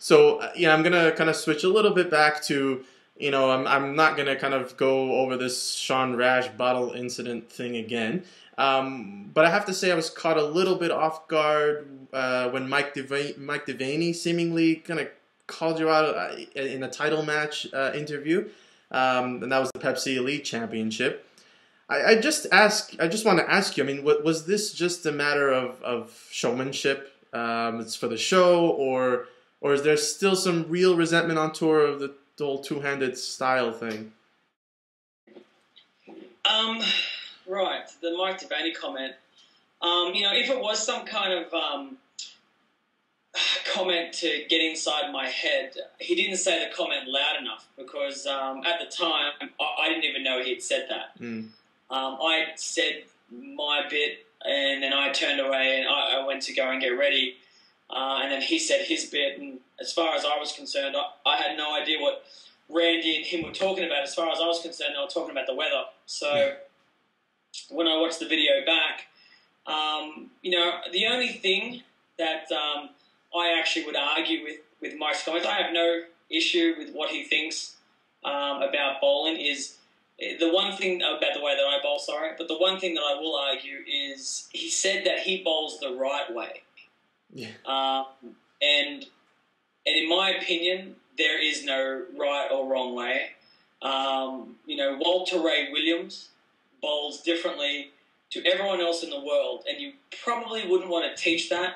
So yeah, I'm gonna kind of switch a little bit back to, I'm not gonna kind of go over this Sean Rash bottle incident thing again. But I have to say I was caught a little bit off guard when Mike Devaney seemingly kind of called you out in a title match interview, and that was the Pepsi Elite Championship. I just want to ask you. I mean, was this just a matter of showmanship? It's for the show, or is there still some real resentment on tour of the whole two-handed style thing? Right, the Mike Devaney comment. If it was some kind of comment to get inside my head, he didn't say the comment loud enough because at the time I didn't even know he had said that. I said my bit and then I turned away and I went to go and get ready. And then he said his bit, and as far as I was concerned, I had no idea what Randy and him were talking about. As far as I was concerned, they were talking about the weather. So when I watched the video back, the only thing that I actually would argue with Mike's comments, I have no issue with what he thinks about bowling, is the one thing about the way that I bowl, but the one thing that I will argue is he said that he bowls the right way. Yeah. And in my opinion, there is no right or wrong way. Walter Ray Williams bowls differently to everyone else in the world, and you probably wouldn't want to teach that,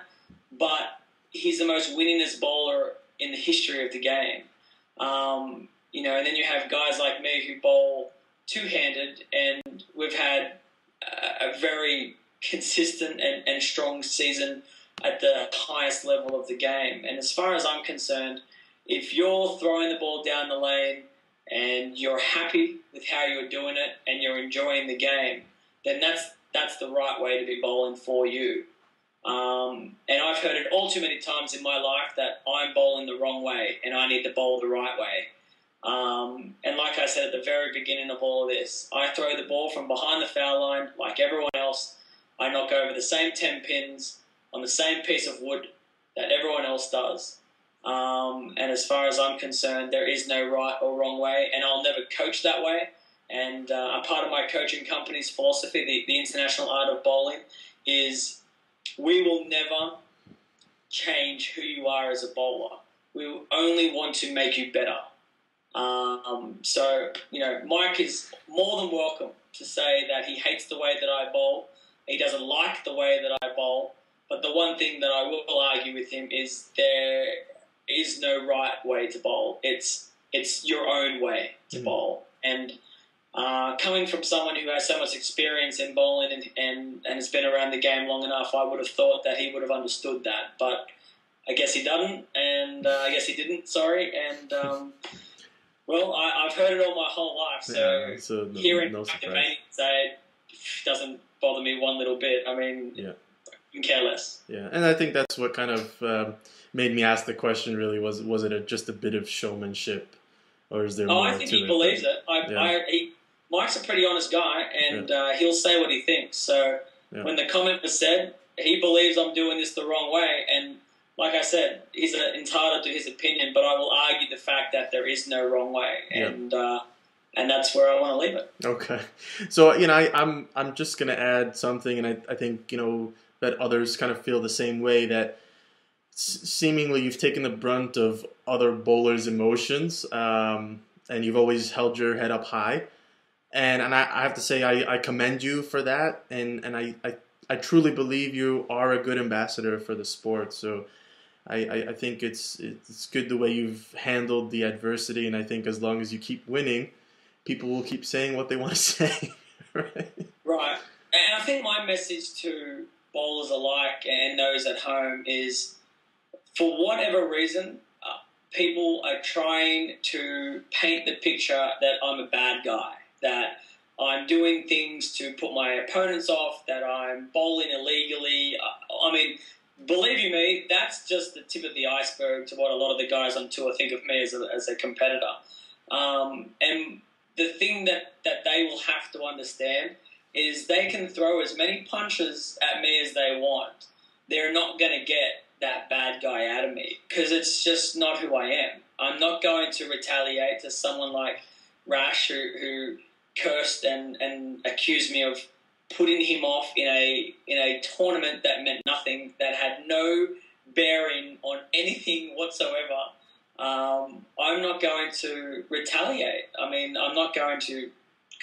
but he's the most winningest bowler in the history of the game. And then you have guys like me who bowl two-handed, and we've had a very consistent and strong season at the highest level of the game. And as far as I'm concerned, if you're throwing the ball down the lane and you're happy with how you're doing it and you're enjoying the game, then that's the right way to be bowling for you. And I've heard it all too many times in my life that I'm bowling the wrong way and I need to bowl the right way. And like I said at the very beginning of all of this, I throw the ball from behind the foul line like everyone else. I knock over the same 10 pins on the same piece of wood that everyone else does. And as far as I'm concerned, there is no right or wrong way, and I'll never coach that way. And a part of my coaching company's philosophy, the International Art of Bowling, is we will never change who you are as a bowler. We will only want to make you better. Mike is more than welcome to say that he hates the way that I bowl. He doesn't like the way that I bowl. But the one thing that I will argue with him is there is no right way to bowl. It's your own way to bowl. And coming from someone who has so much experience in bowling and has been around the game long enough, I would have thought that he would have understood that. But I guess he doesn't, and I guess he didn't, sorry. And, I've heard it all my whole life, so hearing Devaney say it doesn't bother me one little bit. I mean... Yeah. Care less. Yeah, and I think that's what kind of made me ask the question. Really, was it just a bit of showmanship, or is there more to it? I think he believes it. Mike's a pretty honest guy, and he'll say what he thinks. So when the comment was said, he believes I'm doing this the wrong way, and like I said, he's entitled to his opinion. But I will argue the fact that there is no wrong way, and that's where I want to leave it. Okay, so I'm just gonna add something, and I think that others kind of feel the same way, that seemingly you've taken the brunt of other bowlers' emotions, and you've always held your head up high. And I have to say I commend you for that, and I truly believe you are a good ambassador for the sport. So I think it's good the way you've handled the adversity, and I think as long as you keep winning, people will keep saying what they want to say. Right. And I think my message to bowlers alike and those at home is, for whatever reason, people are trying to paint the picture that I'm a bad guy, that I'm doing things to put my opponents off, that I'm bowling illegally. I mean, believe you me, that's just the tip of the iceberg to what a lot of the guys on tour think of me as a competitor. And the thing that they will have to understand is they can throw as many punches at me as they want. They're not going to get that bad guy out of me, because it's just not who I am. I'm not going to retaliate to someone like Rash who cursed and accused me of putting him off in a tournament that meant nothing, that had no bearing on anything whatsoever. I'm not going to retaliate. I mean, I'm not going to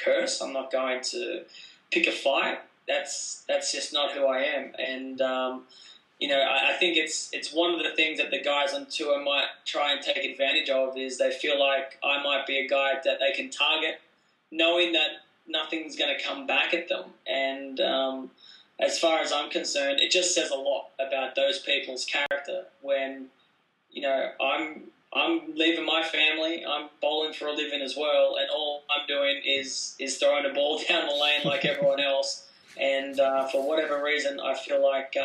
curse. I'm not going to pick a fight. That's just not who I am. And I think it's one of the things that the guys on tour might try and take advantage of, is they feel like I might be a guy that they can target, knowing that nothing's going to come back at them. And as far as I'm concerned, it just says a lot about those people's character when, I'm leaving my family, I'm bowling for a living as well, and all I'm doing is throwing a ball down the lane like everyone else. And for whatever reason, I feel like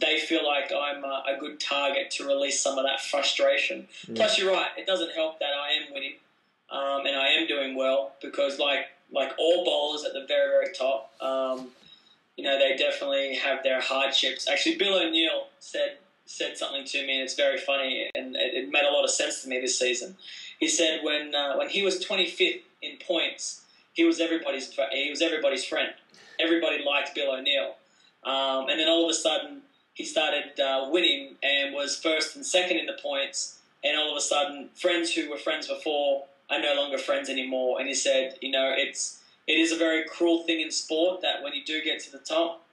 they feel like I'm a good target to release some of that frustration. Yeah. Plus, you're right, it doesn't help that I am winning and I am doing well, because like all bowlers at the very, very top, they definitely have their hardships. Actually, Bill O'Neill said something to me, and it's very funny, and it made a lot of sense to me this season. He said when he was 25th in points, he was everybody's friend. Everybody liked Bill O'Neill, and then all of a sudden he started winning and was first and second in the points, and all of a sudden friends who were friends before are no longer friends anymore. And he said, it is a very cruel thing in sport that when you do get to the top,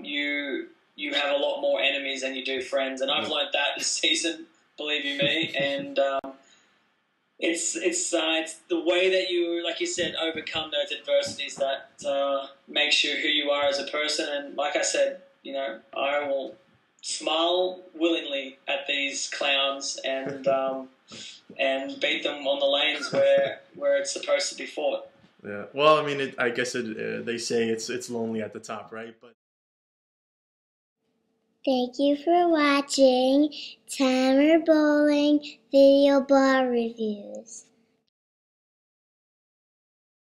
you have a lot more enemies than you do friends. And I've learned that this season, believe you me. And it's the way that you, like you said, overcome those adversities that makes you who you are as a person. And like I said, I will smile willingly at these clowns and beat them on the lanes where it's supposed to be fought. Yeah. Well, I mean, I guess they say it's lonely at the top, right? But thank you for watching Timer Bowling Video Ball Reviews.